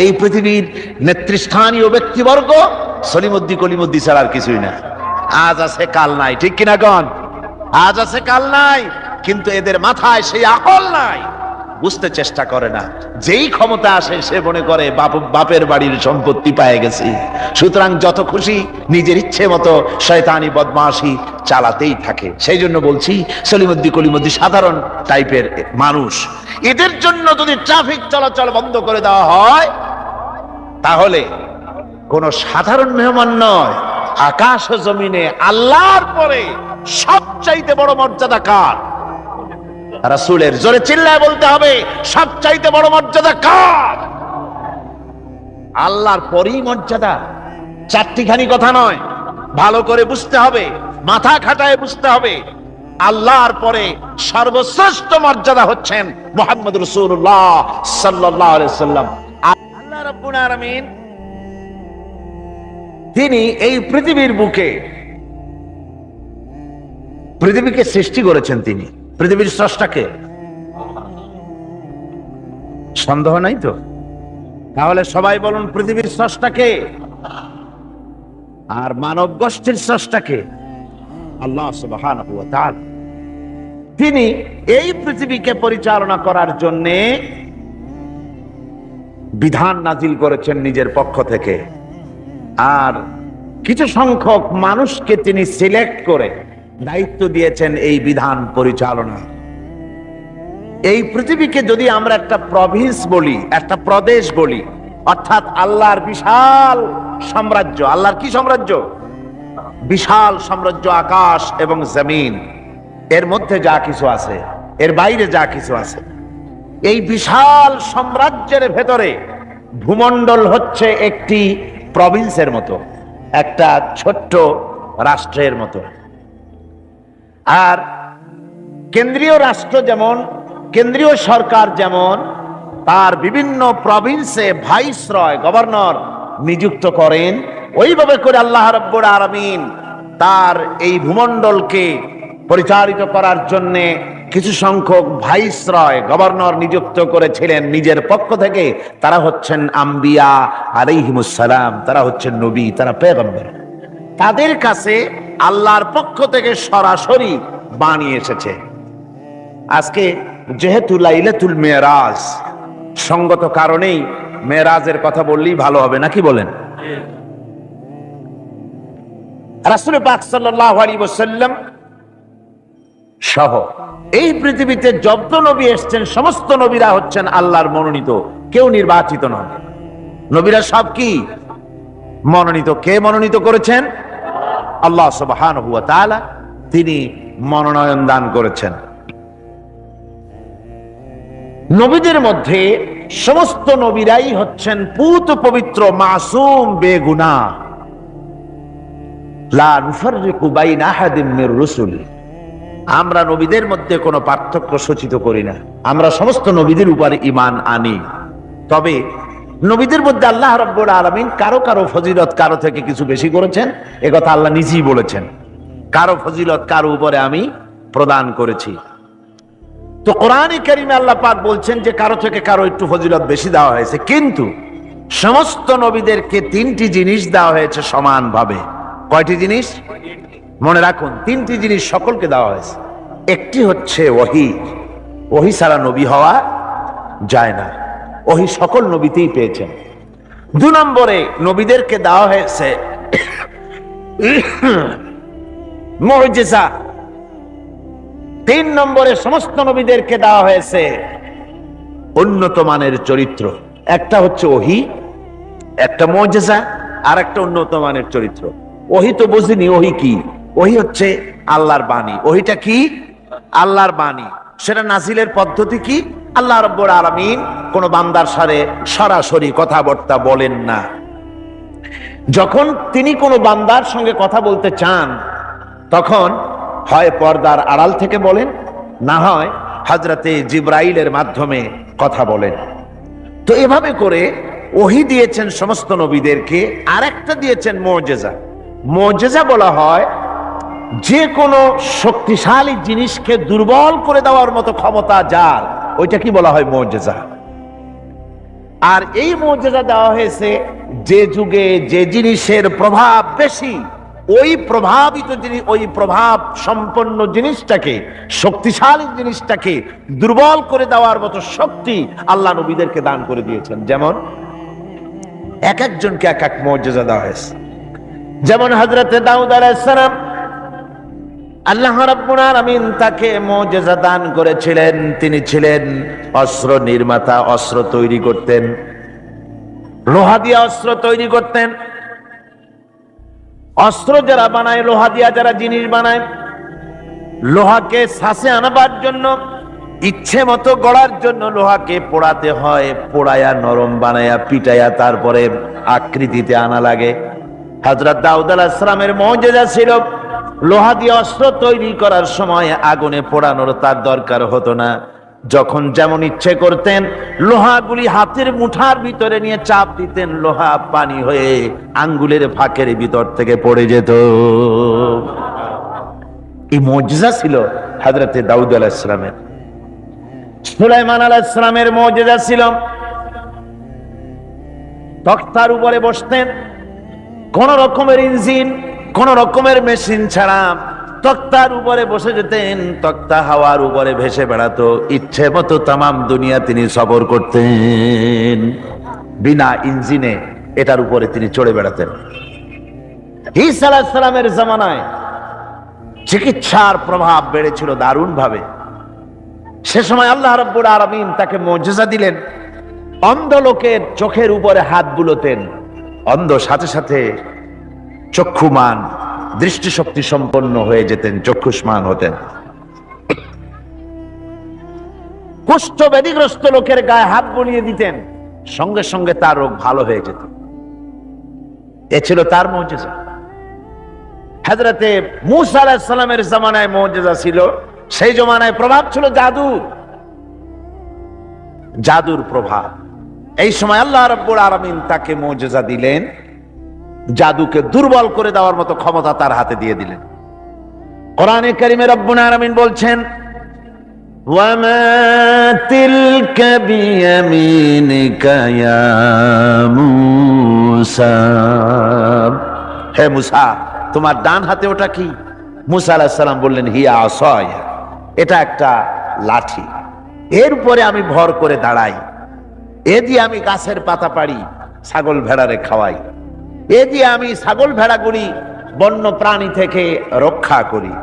এই পৃথিবীর নেতৃস্থানীয় ব্যক্তিবর্গ সলিমদ্দি কলিমদ্দি ছাড়া আর কিছুই না। আজ আছে কাল নাই, ঠিক কিনা গণ? আজ আছে কাল নাই, কিন্তু এদের মাথায় সেই আকল নাই, বুঝতে চেষ্টা করে না। যেই ক্ষমতা আসে সে মনে করে বাপের বাড়ির সম্পত্তি পেয়ে গেছি, সুতরাং যত খুশি নিজের ইচ্ছে মতো শয়তানি বদমাশি চালাতেই থাকে। সেই জন্য বলছি, সলিমদ্দি কলিমদ্দি সাধারণ টাইপের মানুষ, এদের জন্য যদি ট্রাফিক চলাচল বন্ধ করে দেওয়া হয়, তাহলে কোন সাধারণ মেহমান নয়, আকাশ ও জমিনে আল্লাহর পরে সবচাইতে বড় মর্যাদা কার? রাসূলের। জোরে চিল্লায় বলতে হবে, সবচাইতে বড় মর্যাদা কার? আল্লাহর পরেই মর্যাদা। চারটিখানি কথা নয়, ভালো করে বুঝতে হবে, মাথা খাটায় বুঝতে হবে। আল্লাহর পরে সর্বশ্রেষ্ঠ মর্যাদা হচ্ছেন মুহাম্মদ রাসূলুল্লাহ সাল্লাল্লাহু আলাইহি ওয়াসাল্লাম। আল্লাহ রাব্বুল আলামিন তিনি এই পৃথিবীর বুকে পৃথিবীকে সৃষ্টি করেছেন। তিনি পৃথিবীর স্রষ্টাকে, সন্দেহ নাই তো? তাহলে সবাই বলুন, পৃথিবীর স্রষ্টাকে? আর মানব গোষ্ঠীর স্রষ্টাকে? আল্লাহ সুবহানাহু ওয়া তাআলা। তিনি এই পৃথিবীকে পরিচালনা করার জন্য বিধান নাজিল করেছেন নিজের পক্ষ থেকে। আর কিছু সংখ্যক মানুষকে তিনি সিলেক্ট করে দায়িত্ব দিয়েছেন এই বিধান পরিচালনা। এই পৃথিবীকে যদি আমরা একটা প্রভিন্স বলি, একটা প্রদেশ বলি, অর্থাৎ আল্লাহর বিশাল সাম্রাজ্য। আল্লাহর কি সাম্রাজ্য? বিশাল সাম্রাজ্য, আকাশ এবং জমিন, এর মধ্যে যা কিছু আছে, এর বাইরে যা কিছু আছে, এই বিশাল সাম্রাজ্যের ভেতরে ভূমণ্ডল হচ্ছে একটি প্রভিন্সের মতো, একটা ছোট্ট রাষ্ট্রের মতো। আর কেন্দ্রীয় রাষ্ট্র যেমন, কেন্দ্রীয় সরকার যেমন তার বিভিন্ন প্রভিন্সে ভাইসরয়, গভর্নর নিযুক্ত করেন, ওইভাবে করে আল্লাহ রাব্বুল আলামিন তার এই ভূমণ্ডলকে পরিচালিত করার জন্য কিছু সংখ্যক ভাইসরয়, গভর্নর নিযুক্ত করেছিলেন নিজের পক্ষ থেকে। তারা হচ্ছেন আম্বিয়া আলাইহিমুস সালাম, তারা হচ্ছেন নবী, তারা পয়গম্বর। তাদের কাছে আল্লাহর পক্ষ থেকে সরাসরি বাণী এসেছে। আজকে যেহেতু লাইলাতুল মেরাজ, সঙ্গত কারণেই মেরাজের কথা বললেই ভালো হবে, নাকি বলেন? রাসূল পাক সাল্লাল্লাহু আলাইহি ওয়াসাল্লাম সহ এই পৃথিবীতে যত নবী এসেছেন সমস্ত নবীরা হচ্ছেন আল্লাহর মনোনীত, কেউ নির্বাচিত নন। নবীরা সব কি মনোনীত? কে মনোনীত করেছেন? আল্লাহ সুবহানাহু ওয়া তাআলা, তিনি মনোনয়ন দান করেছেন। নবীদের মধ্যে সমস্ত নবীরাই হচ্ছেন পুত পবিত্র, মাসুম, বেগুনাহ। লা নুফাররিকু বাইনা আহাদিম মির রুসুলি, আমরা নবীদের মধ্যে কোনো পার্থক্য সূচিত করি না, আমরা সমস্ত নবীদের উপরে ঈমান আনি। তবে নবীদের মধ্যে আল্লাহ রাব্বুল আলামিন কারো কারো ফজিলত কারো থেকে কিছু বেশি করেছেন, এ কথা আল্লাহ নিজেই বলেছেন, কারো ফজিলত কারো উপরে আমি প্রদান করেছি। তো কোরআনে কারীমে আল্লাহ পাক বলছেন যে কারো থেকে কারো একটু ফজিলত বেশি দেওয়া হয়েছে, কিন্তু সমস্ত নবীদেরকে তিনটি জিনিস দেওয়া হয়েছে সমানভাবে। কয়টি জিনিস? মনে রাখুন, তিনটি জিনিস সকলকে দেওয়া হয়েছে। একটি হচ্ছে ওহী, ওহী ছাড়া নবী হওয়া যায় না, ওহী সকল নবীতেই পেয়েছেন। 2 নম্বরে নবীদেরকে দেওয়া হয়েছে মুজিজা। 3 নম্বরে সমস্ত নবীদেরকে দেওয়া হয়েছে উন্নত মানের চরিত্র। একটা হচ্ছে ওহী, একটা মুজিজা, আর একটা উন্নত মানের চরিত্র। ওহী তো বুঝিনি, ওহী কি? ওহী হচ্ছে আল্লাহর বাণী। ওহীটা কি? আল্লাহর বাণী। সেটা নাজিলের পদ্ধতি কি? আল্লাহ রাব্বুল আলামিন কোন বান্দার সাথে সরাসরি কথাবার্তা বলেন না। যখন তিনি কোন বান্দার সঙ্গে কথা বলতে চান, তখন হয় পর্দার আড়াল থেকে বলেন, না হয় হযরতে জিবরাইলের মাধ্যমে কথা বলেন। তো এভাবে করে ওহী দিয়েছেন সমস্ত নবীদেরকে। আর একটা দিয়েছেন মুজিজা। মুজিজা বলা হয় যে কোনো শক্তিশালী জিনিসকে দুর্বল করে দেওয়ার মতো ক্ষমতা যার, ওইটা কি বলা হয়? মুজিজা। আর এই মুজিজা দেওয়া হয়েছে যে যুগে যে জিনিসের প্রভাব বেশি, ওই প্রভাবিত জিনিস, ওই প্রভাব সম্পন্ন জিনিসটাকে, শক্তিশালী জিনিসটাকে দুর্বল করে দেওয়ার মতো শক্তি আল্লাহ নবীদেরকে দান করে দিয়েছেন। যেমন এক একজনকে এক এক মুজিজা দেওয়া হয়েছে। যেমন হযরতে দাউদ আলাইহিস সালাম, আল্লাহ রাব্বুল আলামিন তাকে মুজিজা দান করেছিলেন। তিনি ছিলেন অস্ত্র নির্মাতা, অস্ত্র তৈরি করতেন, লোহা দিয়ে অস্ত্র তৈরি করতেন। অস্ত্র যারা বানায়, লোহা দিয়া যারা জিনিস বানায়, লোহাকে শ্বাসে আনবার জন্য, ইচ্ছে মতো গড়ার জন্য লোহাকে পোড়াতে হয়, পোড়ায়া নরম বানায়া পিটায়া তারপরে আকৃতিতে আনা লাগে। হযরত দাউদ আলাইহিস সালামের মুজিজা ছিল লোহা দিয়ে অস্ত্র তৈরি করার সময় আগুনে পোড়ানোর তার দরকার হতো না। যখন যেমন ইচ্ছে করতেন লোহাগুলি হাতের মুঠার ভিতরে নিয়ে চাপ দিতেন, লোহা পানি হয়ে আঙ্গুলের ফাঁকের ভিতর থেকে পড়ে যেত। এই মুজিজা ছিল হযরতে দাউদ আলাইহিস সালামের। সুলাইমান আলাইহিস সালামের মুজিজা ছিল তক্তার উপরে বসতেন, কোন রকমের ইঞ্জিন, কোন রকমের মেশিন ছাড়া তক্তার উপরে বসে যেতেন। তক্তা হাওয়ার উপরে ভেসে বেড়াতো, ইচ্ছে মতো তামাম দুনিয়া তিনি সফর করতেন বিনা ইঞ্জিনে। এটার উপরে তিনি চড়ে বেড়াতেন। ঈসা আলাইহিস সালামের জামানায় চিকিৎসার প্রভাব বেড়েছিল দারুণ ভাবে। সে সময় আল্লাহ রাব্বুল আলামিন তাকে মুজিজা দিলেন। অন্ধ লোকের চোখের উপরে হাত বুলোতেন, অন্ধ সাথে সাথে চক্ষুমান, দৃষ্টিশক্তি সম্পন্ন হয়ে যেতেন, চক্ষুষ্মান হতেন। কুষ্ঠব্যাধিগ্রস্ত লোকের গায়ে হাত বুলিয়ে দিতেন, সঙ্গে সঙ্গে তার রোগ ভালো হয়ে যেত। এ ছিল তার মুজিজা। হযরতে মূসা আলাইহিস সালামের জামানায় মুজিজা ছিল, সেই জমানায় প্রভাব ছিল জাদুর প্রভাব। এই সময় আল্লাহ রাব্বুল আলামিন তাকে মুজিজা দিলেন, জাদুকে দুর্বল করে দেওয়ার মতো ক্ষমতা তার হাতে দিয়ে দিলেন। কোরআনে কারীমে রব্বুল আলামিন বলছেন, ওয়ামা তিলকা বিয়ামিনিকা ইয়া মূসা। হে মূসা, তোমার ডান হাতে ওটা কি? মূসা আলাইহিস সালাম বললেন, হিয়া আসায়া, এটা একটা লাঠি। এর উপরে আমি ভর করে দাঁড়াই, এ দিয়ে আমি গাছের পাতা পাড়ি, ছাগল ভেড়ারে খাওয়াই, এ দিয়ে আমি ছাগল ভেড়াগুলি বন্য প্রাণী থেকে রক্ষা করি।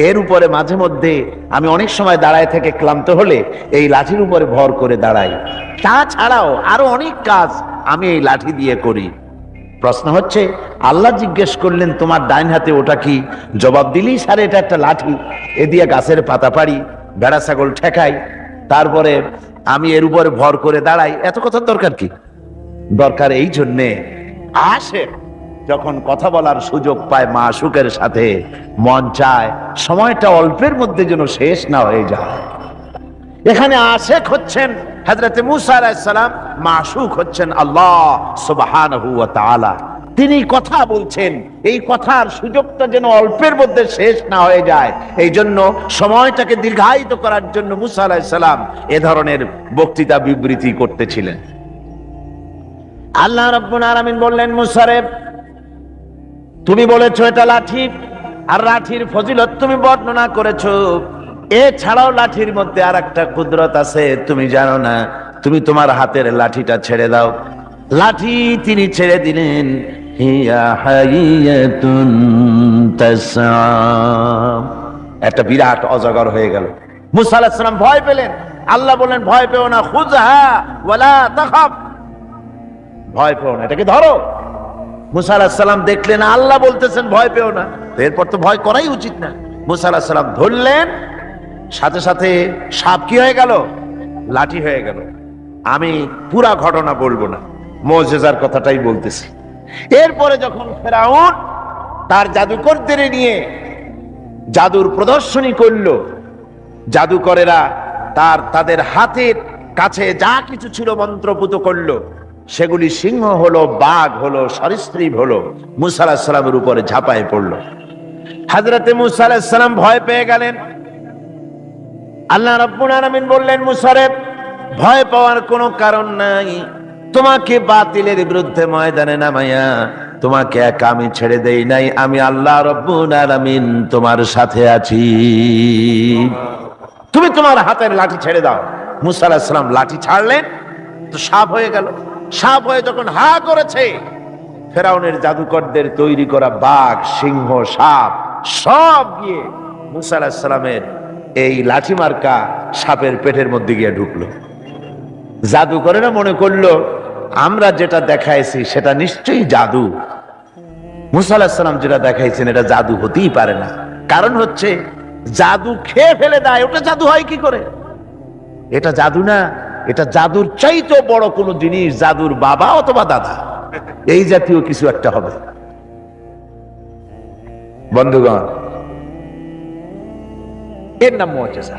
এর উপরে মাঝে মধ্যে আমি অনেক সময় দাঁড়ায় থেকে ক্লান্ত হলে এই লাঠির উপরে ভর করে দাঁড়াই। তাছাড়াও আরো অনেক কাজ আমি এই লাঠি দিয়ে করি। প্রশ্ন হচ্ছে, আল্লাহ জিজ্ঞেস করলেন তোমার ডাইন হাতে ওটা কি? জবাব দিলেই স্যার এটা একটা লাঠি, এ দিয়ে গাছের পাতা পাড়ি, ভেড়া ছাগল ঠেকাই, তারপরে আমি এর উপরে ভর করে দাঁড়াই। এত কথার দরকার কি? দরকার এই জন্যে আশিক যখন কথা বলার সুযোগ পায় মাশূকের সাথে, মন চায় সময়টা অল্পের মধ্যে যেন শেষ না হয়ে যায়। এখানে আশিক হচ্ছেন হযরত মূসা আলাইহিস সালাম, মাশূক হচ্ছেন আল্লাহ সুবহানাহু ওয়া তাআলা। তিনি কথা বলছেন, এই কথার সুযোগটা যেন অল্পের মধ্যে শেষ না হয়ে যায়, এই জন্য সময়টাকে দীর্ঘায়িত করার জন্য মূসা আলাইহিস সালাম এ ধরনের বক্তৃতা বিবৃতি করতেছিলেন। আল্লাহ রাব্বুল আলামিন বললেন, মূসা রে, তুমি বলেছো এটা লাঠি, আর লাঠির ফজিলত তুমি বর্ণনা করেছো। এছাড়াও লাঠির মধ্যে আর একটা কুদরত আছে, তুমি জানো না? তুমি তোমার হাতের লাঠিটা ছেড়ে দাও। লাঠি তিনি ছেড়ে দিলেন। হিয়া হাইয়াতুন তাসআ, একটা বিরাট অজগর হয়ে গেল। মূসা আলাইহিস সালাম ভয় পেলেন। আল্লাহ বললেন, ভয় পেও না, খুযহা ওয়ালা তাখাফ, ভয় পেও না, এটাকে ধরো। মূসা আলাইহিস সালাম দেখলেন আল্লাহ বলতেছেন ভয় পেও না, এরপর তো ভয় করাই উচিত না। মূসা আলাইহিস সালাম ধরলেন, সাথে সাথে সাপ কি হয়ে গেল? লাঠি হয়ে গেল। আমি পুরা ঘটনা বলবো না, মুজিজার কথাটাই বলতেছি। এরপরে যখন ফেরাউন তার জাদুকরদের নিয়ে জাদুর প্রদর্শনী করলো, জাদুকরেরা তাদের হাতের কাছে যা কিছু ছিল মন্ত্রপুত করলো, সেগুলি সিংহ হলো, বাঘ হলো, সরীসৃপ হলো, মূসা আলাইহিস সালামের উপরে ঝাঁপায় পড়লো। হযরতে মূসা আলাইহিস সালাম ভয় পেয়ে গেলেন। আল্লাহ রাব্বুল আলামিন বললেন, মূসা রে, ভয় পাওয়ার কোনো কারণ নাই। তোমাকে বাতিলের বিরুদ্ধে ময়দানে নামাইয়া তোমাকে একা আমি ছেড়ে দেই নাই। আমি আল্লাহ রাব্বুল আলামিন তোমার সাথে আছি। তুমি তোমার হাতের লাঠি ছেড়ে দাও। মূসা আলাইহিস সালাম লাঠি ছাড়লেন, তো সাপ হয়ে গেল। সাপ হয়ে যখন হা করেছে, ফেরাউনের জাদুকরদের তৈরি করা বাঘ, সিংহ, সাপ সব গিয়ে মূসা আলাইহিস সালামের এই লাঠি মার্কা সাপের পেটের মধ্যে গিয়ে ঢুকলো। জাদুকরেরা মনে করলো আমরা যেটা দেখাইছি সেটা নিশ্চয়ই জাদু। মূসা আলাইহিস সালাম যেটা দেখাইছেন এটা জাদু হতেই পারে না। কারণ হচ্ছে জাদু খেয়ে ফেলে দেয়, ওটা জাদু হয় কি করে? এটা জাদু না, এটা জাদুর চাইতে বড় কোন জিনিস, জাদুর বাবা অথবা দাদা, এই জাতীয় কিছু একটা হবে। বন্ধুগণ, এর নাম মুজিজা।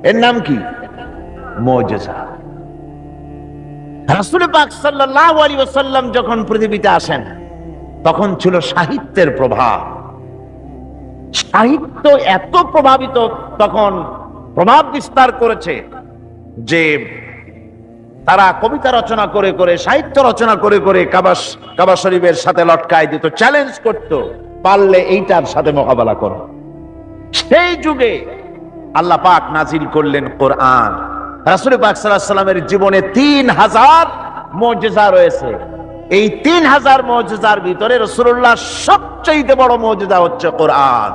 এর নাম কি? মুজিজা। রাসূল পাক সাল্লাল্লাহু আলাইহি ওয়াসাল্লাম যখন পৃথিবীতে আসেন, তখন ছিল সাহিত্যের প্রভাব। সাহিত্য এত প্রভাবিত, তখন প্রভাব বিস্তার করেছে যে তারা কবিতা রচনা করে করে, সাহিত্য রচনা করে করে কাবা শরীফের সাথে লটকায় দিত, চ্যালেঞ্জ করত, পারলে এইটার সাথে মোকাবেলা করো। সেই যুগে আল্লাহ পাক নাজিল করলেন কোরআন। রাসূল পাক সাল্লাল্লাহু আলাইহি ওয়াসাল্লামের জীবনে 3000 মুজিজা রয়েছে। এই 3000 মুজিজার ভিতরে রাসূলুল্লাহ সবচেয়ে বড় মুজিজা হচ্ছে কোরআন।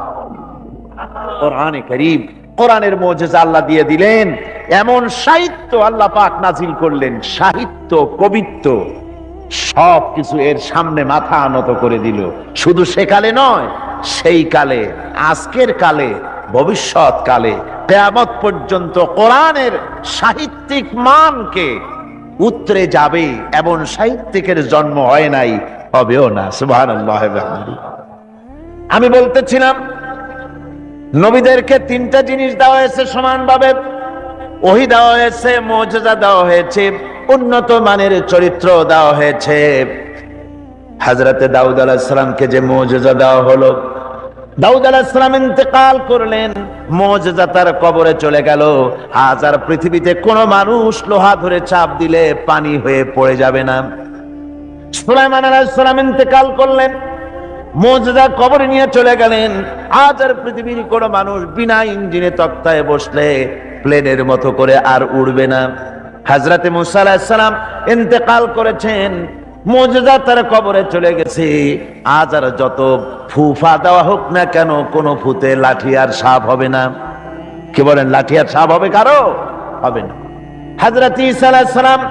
কোরআনে কারীম, কোরআনের মুজিজা আল্লাহ দিয়ে দিলেন। এমন সাহিত্য আল্লাহ পাক নাজিল করলেন, সাহিত্য, কবিত্ব সব কিছু এর সামনে মাথা নত করে দিল। শুধু সেকালে নয়, সেই কালে, আজকের কালে, ভবিষ্যৎ কালে, কিয়ামত পর্যন্ত কোরআনের সাহিত্যিক মানকে উতরে যাবে। এমন সাহিত্যিকের জন্ম হয় নাই, হবেও না। সুবহানাল্লাহ। আমি বলতেছিলাম, নবীদেরকে 3টা জিনিস দেওয়া হয়েছে সমানভাবে। ওহী দেওয়া হয়েছে, মুজিজা দেওয়া হয়েছে, উন্নত মানের চরিত্র দেওয়া হয়েছে। হযরতে দাউদ আলাইহিস সালামকে যে মুজিজা দেওয়া হলো, দাউদ আলাইহিস সালাম ইন্তেকাল করলেন, মুজিজা তার কবরে চলে গেল। আজ আর পৃথিবীতে কোন মানুষ লোহা ধরে চাপ দিলে পানি হয়ে পড়ে যাবে না। সুলাইমান আলাইহিস সালাম ইন্তেকাল করলেন, মুজিজা কবরে নিয়ে চলে গেলেন। আজ আর পৃথিবীর কোন মানুষ বিনা ইঞ্জিনে তক্তায় বসলে প্লেনের মতো করে আর উড়বে না। হযরতে মুসা আলাইহিস সালাম ইন্তেকাল করেছেন, মুজিজা তার কবরে চলে গেছে। আজ আর যত ফুফা দেওয়া হোক না কেন, কোন ফুতে লাঠি আর সাপ হবে না। কি বলেন, লাঠি আর সাপ হবে কারো? হবে না। হযরত ঈসা আলাইহিস সালাম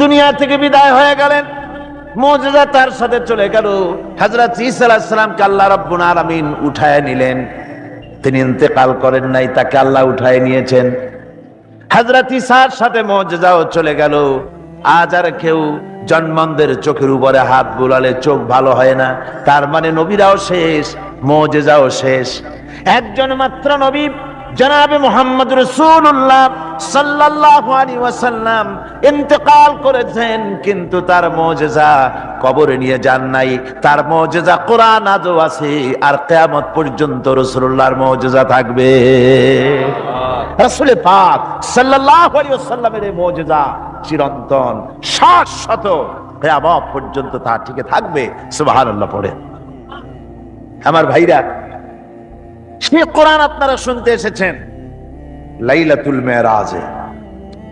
দুনিয়া থেকে বিদায় হয়ে গেলেন, মুজিজা তার সাথে চলে গেল। হযরত ঈসা আলাইহিস সালামকে আল্লাহ রাব্বুল আলামিন উঠায় নিলেন। তিনি ইন্তেকাল করেন নাই, তাকে আল্লাহ উঠায় নিয়েছেন। হযরত ঈসার সাথে মুজিজাও চলে গেল। আজ আর কেউ জন্মদের চোখের উপরে হাত বুলালে চোখ ভালো হয় না। তার মানে নবীরাও শেষ, মুজিজাও শেষ। একজন মাত্র নবী জনাবে মুহাম্মদ রাসূলুল্লাহ সাল্লাল্লাহু আলাইহি ওয়াসাল্লাম ইন্তেকাল করেছেন, কিন্তু তার মুজিজা কবরে নিয়ে যান নাই। তার মুজিজা কোরআন আজও আছে, আর কিয়ামত পর্যন্ত রাসূলুল্লাহর মুজিজা থাকবে। রাসূল পাক সাল্লাল্লাহু আলাইহি ওয়াসাল্লামের এই মুজিজা চিরন্তন, শাশ্বত, কিয়ামত পর্যন্ত তা টিকে থাকবে। সুবহানাল্লাহ পড়ে। আমার ভাইরা, সে কোরআন আপনারা শুনতে এসেছেন, লাইলাতুল মেরাজে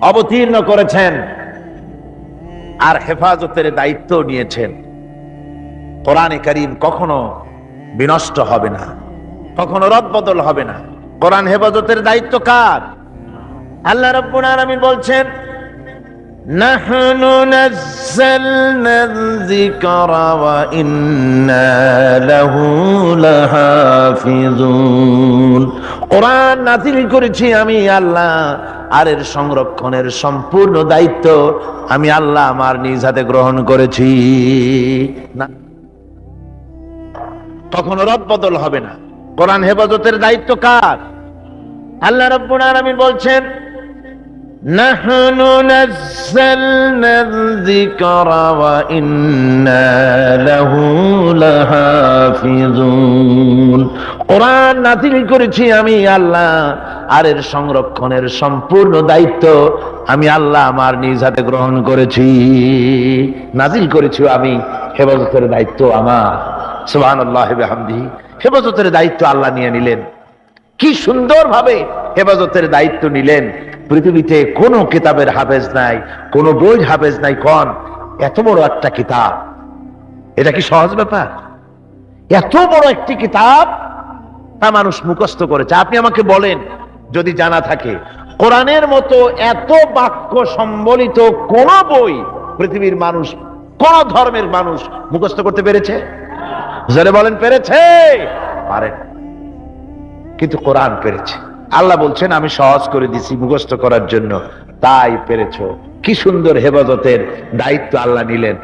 অবতীর্ণ করেছেন, আর হেফাজতের দায়িত্ব নিয়েছেন। কোরআনে কারীম কখনো বিনষ্ট হবে না, কখনো রদবদল হবে না। কোরআন হেফাজতের দায়িত্ব কার? আল্লাহ রাব্বুল আলামিন বলছেন, নাহনু নাযালনা যিকরা ওয়া ইন্না লাহু লাহাফিজুন। কোরআন নাযিল করেছি আমি আল্লাহ, আর এর সংরক্ষণের সম্পূর্ণ দায়িত্ব আমি আল্লাহ আমার নিজ হাতে গ্রহণ করেছি। না, কখনো রদবদল হবে না। কোরআন হেফাজতের দায়িত্ব কার? আল্লাহ রাব্বুল আলামিন বলছেন, নাহনু নাযালনা যিকরা ওয়া ইন্না লাহু লাহাফিজুন। কোরআন নাযিল করেছি আমি আল্লাহ, আর এর সংরক্ষণের সম্পূর্ণ দায়িত্ব আমি আল্লাহ আমার নিজ হাতে গ্রহণ করেছি। নাযিল করেছি আমি, হেফাজতের দায়িত্ব আমার। সুবহানাল্লাহি ওয়া বিহামদিহি। হেফাজতের দায়িত্ব আল্লাহ নিয়ে নিলেন। কি সুন্দরভাবে হেফাজতের দায়িত্ব নিলেন। পৃথিবীতে কোনো কিতাবের হাফেজ নাই, কোনো বই হাফেজ নাই। কোন এত বড় একটা কিতাব, এটা কি সহজ ব্যাপার? এত বড় একটি কিতাব তা মানুষ মুখস্থ করেছে। আপনি আমাকে বলেন, যদি জানা থাকে, কোরআনের মতো এত বাক্য সম্বলিত কোন বই পৃথিবীর মানুষ, কোন ধর্মের মানুষ মুখস্থ করতে পেরেছে? যারা বলেন পেরেছে? পারে, কিন্তু কোরআন পেরেছে। আল্লাহ বলছেন, আমি সহজ করে দিছি মুখস্থ করার জন্য, তাই পেরেছো। কি সুন্দর হেফাজতের দায়িত্ব আল্লাহ নিলেন।